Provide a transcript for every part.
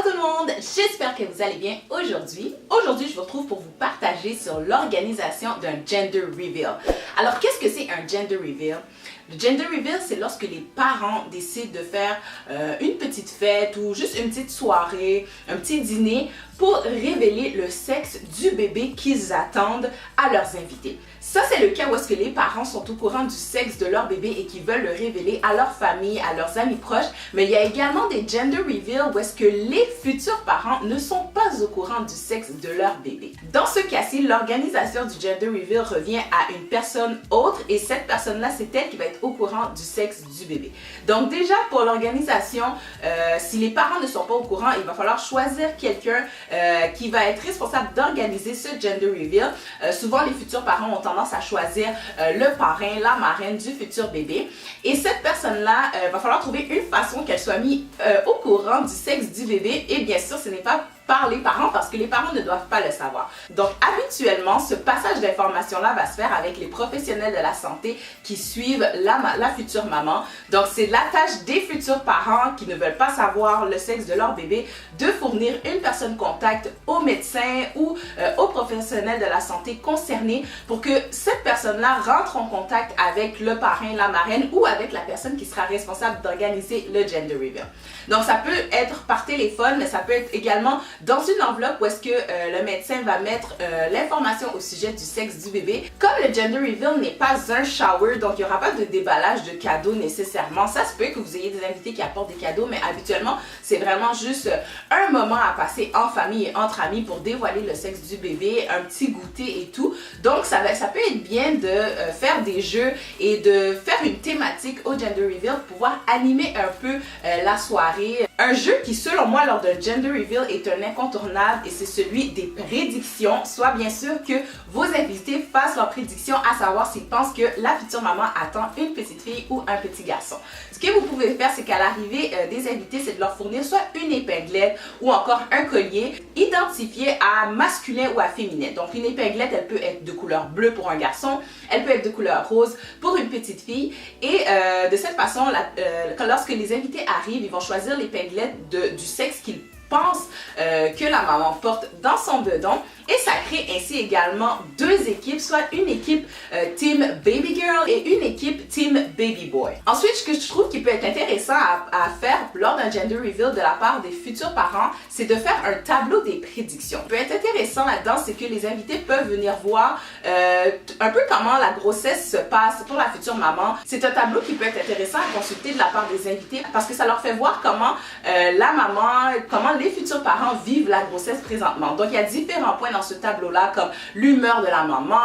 Allô tout le monde, j'espère que vous allez bien aujourd'hui. Aujourd'hui, je vous retrouve pour vous partager sur l'organisation d'un gender reveal. Alors, qu'est-ce que c'est un gender reveal? Le gender reveal, c'est lorsque les parents décident de faire une petite fête ou juste une petite soirée, un petit dîner pour révéler le sexe du bébé qu'ils attendent à leurs invités. Ça, c'est le cas où est-ce que les parents sont au courant du sexe de leur bébé et qui veulent le révéler à leur famille, à leurs amis proches. Mais il y a également des gender reveals où est-ce que les futurs parents ne sont pas au courant du sexe de leur bébé. Dans ce cas-ci, l'organisation du gender reveal revient à une personne autre et cette personne-là, c'est elle qui va être au courant du sexe du bébé. Donc déjà, pour l'organisation, si les parents ne sont pas au courant, il va falloir choisir quelqu'un qui va être responsable d'organiser ce gender reveal. Souvent, les futurs parents ont tendance à choisir le parrain, la marraine du futur bébé. Et cette personne-là, va falloir trouver une façon qu'elle soit mise au courant du sexe du bébé. Et bien sûr, ce n'est pas par les parents parce que les parents ne doivent pas le savoir. Donc habituellement, ce passage d'information-là va se faire avec les professionnels de la santé qui suivent la future maman. Donc c'est la tâche des futurs parents qui ne veulent pas savoir le sexe de leur bébé de fournir une personne contact au médecin ou aux professionnels de la santé concernés pour que cette personne-là rentre en contact avec le parrain, la marraine ou avec la personne qui sera responsable d'organiser le gender reveal. Donc ça peut être par téléphone, mais ça peut être également dans une enveloppe où est-ce que le médecin va mettre l'information au sujet du sexe du bébé. Comme le gender reveal n'est pas un shower, donc il n'y aura pas de déballage de cadeaux nécessairement. Ça se peut que vous ayez des invités qui apportent des cadeaux, mais habituellement, c'est vraiment juste un moment à passer en famille et entre amis pour dévoiler le sexe du bébé, un petit goûter et tout. Donc ça peut être bien de faire des jeux et de faire une thématique au gender reveal pour pouvoir animer un peu la soirée. Un jeu qui, selon moi, lors d'un gender reveal est un incontournable et c'est celui des prédictions. Soit bien sûr que vos invités fassent leurs prédictions, à savoir s'ils pensent que la future maman attend une petite fille ou un petit garçon. Ce que vous pouvez faire, c'est qu'à l'arrivée des invités, c'est de leur fournir soit une épinglette ou encore un collier identifié à masculin ou à féminin. Donc une épinglette, elle peut être de couleur bleue pour un garçon, elle peut être de couleur rose pour une petite fille et de cette façon, lorsque les invités arrivent, ils vont choisir l'épinglette du sexe qu'ils pensent que la maman porte dans son bedon et ça crée ainsi également deux équipes, soit une équipe Team Baby Girl et une équipe Team Baby Boy. Ensuite, ce que je trouve qui peut être intéressant à faire lors d'un gender reveal de la part des futurs parents, c'est de faire un tableau des prédictions. Ce qui peut être intéressant là-dedans, c'est que les invités peuvent venir voir un peu comment la grossesse se passe pour la future maman. C'est un tableau qui peut être intéressant à consulter de la part des invités parce que ça leur fait voir comment la maman, comment les futurs parents vivent la grossesse présentement. Donc, il y a différents points dans ce tableau-là, comme l'humeur de la maman,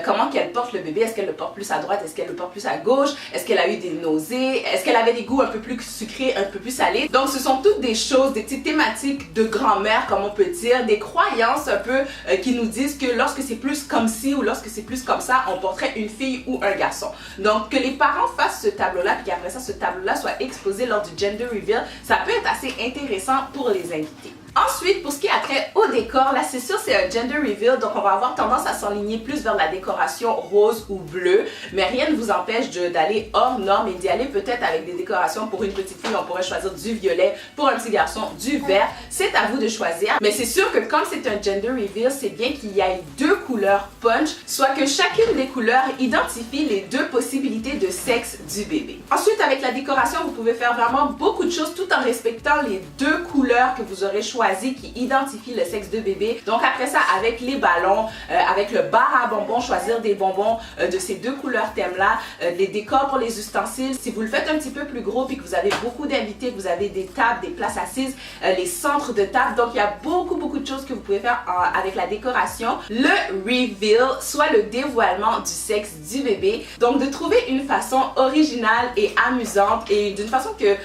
comment qu'elle porte le bébé, est-ce qu'elle le porte plus à droite, est-ce qu'elle le porte plus à gauche, est-ce qu'elle a eu des nausées, est-ce qu'elle avait des goûts un peu plus sucrés, un peu plus salés. Donc, ce sont toutes des choses, des petites thématiques de grand-mère, comme on peut dire, des croyances un peu qui nous disent que lorsque c'est plus comme ci ou lorsque c'est plus comme ça, on porterait une fille ou un garçon. Donc, que les parents fassent ce tableau-là, puis qu'après ça, ce tableau-là soit exposé lors du gender reveal, ça peut être assez intéressant pour les invités. Ensuite, pour ce qui a trait au décor, là c'est sûr c'est un gender reveal, donc on va avoir tendance à s'enligner plus vers la décoration rose ou bleue, mais rien ne vous empêche d'aller hors norme et d'y aller peut-être avec des décorations. Pour une petite fille, on pourrait choisir du violet, pour un petit garçon, du vert, c'est à vous de choisir. Mais c'est sûr que comme c'est un gender reveal, c'est bien qu'il y ait deux couleurs punch, soit que chacune des couleurs identifie les deux possibilités de sexe du bébé. Ensuite, avec la décoration, vous pouvez faire vraiment beaucoup de choses tout en respectant les deux couleurs que vous aurez choisies qui identifie le sexe de bébé. Donc après ça, avec les ballons, avec le bar à bonbons, choisir des bonbons de ces deux couleurs thèmes là, les décors pour les ustensiles. Si vous le faites un petit peu plus gros puis que vous avez beaucoup d'invités, que vous avez des tables, des places assises, les centres de table, donc il y a beaucoup de choses que vous pouvez faire avec la décoration. Le reveal, soit le dévoilement du sexe du bébé. Donc de trouver une façon originale et amusante et d'une façon que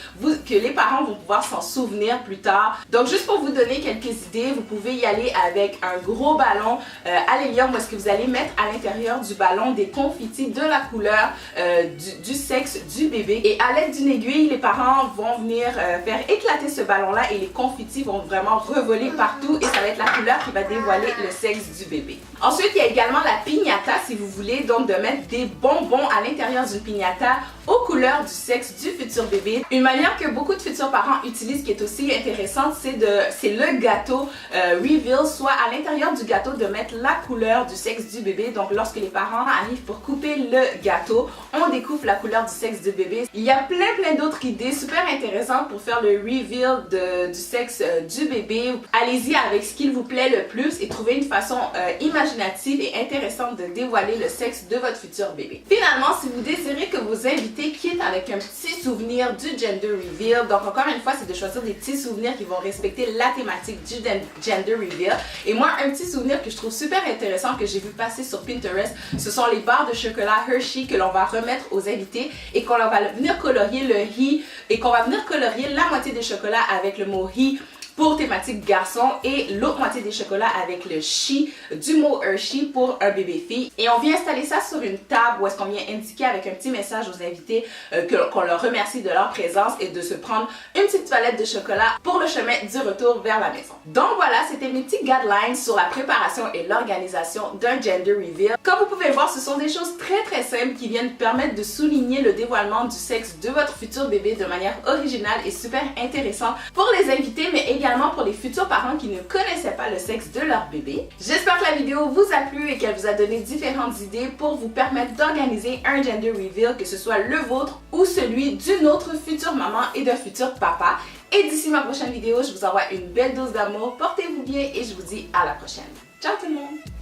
les parents vont pouvoir s'en souvenir plus tard. Donc juste pour vous donner quelques idées, vous pouvez y aller avec un gros ballon à l'hélium où est-ce que vous allez mettre à l'intérieur du ballon des confettis de la couleur du sexe du bébé. Et à l'aide d'une aiguille, les parents vont venir faire éclater ce ballon-là et les confettis vont vraiment revoler partout et ça va être la couleur qui va dévoiler le sexe du bébé. Ensuite, il y a également la piñata si vous voulez, donc de mettre des bonbons à l'intérieur d'une piñata aux couleurs du sexe du futur bébé. Une manière que beaucoup de futurs parents utilisent qui est aussi intéressante, c'est le gâteau reveal, soit à l'intérieur du gâteau de mettre la couleur du sexe du bébé. Donc lorsque les parents arrivent pour couper le gâteau, on découvre la couleur du sexe du bébé. Il y a plein d'autres idées super intéressantes pour faire le reveal du sexe du bébé. Allez-y avec ce qu'il vous plaît le plus et trouvez une façon imaginative et intéressante de dévoiler le sexe de votre futur bébé. Finalement, si vous désirez que vos invités quittent avec un petit souvenir du gender reveal, donc encore une fois, c'est de choisir des petits souvenirs qui vont respecter la thématique du gender reveal. Et moi, un petit souvenir que je trouve super intéressant que j'ai vu passer sur Pinterest, ce sont les barres de chocolat Hershey que l'on va remettre aux invités et qu'on va venir colorier le he et qu'on va venir colorier la moitié des chocolats avec le mot he pour thématique garçon et l'autre moitié des chocolats avec le she du mot Hershey pour un bébé fille. Et on vient installer ça sur une table où est-ce qu'on vient indiquer avec un petit message aux invités qu'on leur remercie de leur présence et de se prendre une petite toilette de chocolat pour le chemin du retour vers la maison. Donc voilà, c'était mes petits guidelines sur la préparation et l'organisation d'un gender reveal. Comme vous pouvez voir, ce sont des choses très simples qui viennent permettre de souligner le dévoilement du sexe de votre futur bébé de manière originale et super intéressante pour les invités, mais également pour les futurs parents qui ne connaissaient pas le sexe de leur bébé. J'espère que la vidéo vous a plu et qu'elle vous a donné différentes idées pour vous permettre d'organiser un gender reveal, que ce soit le vôtre ou celui d'une autre future maman et d'un futur papa. Et d'ici ma prochaine vidéo, je vous envoie une belle dose d'amour, portez-vous bien et je vous dis à la prochaine. Ciao tout le monde!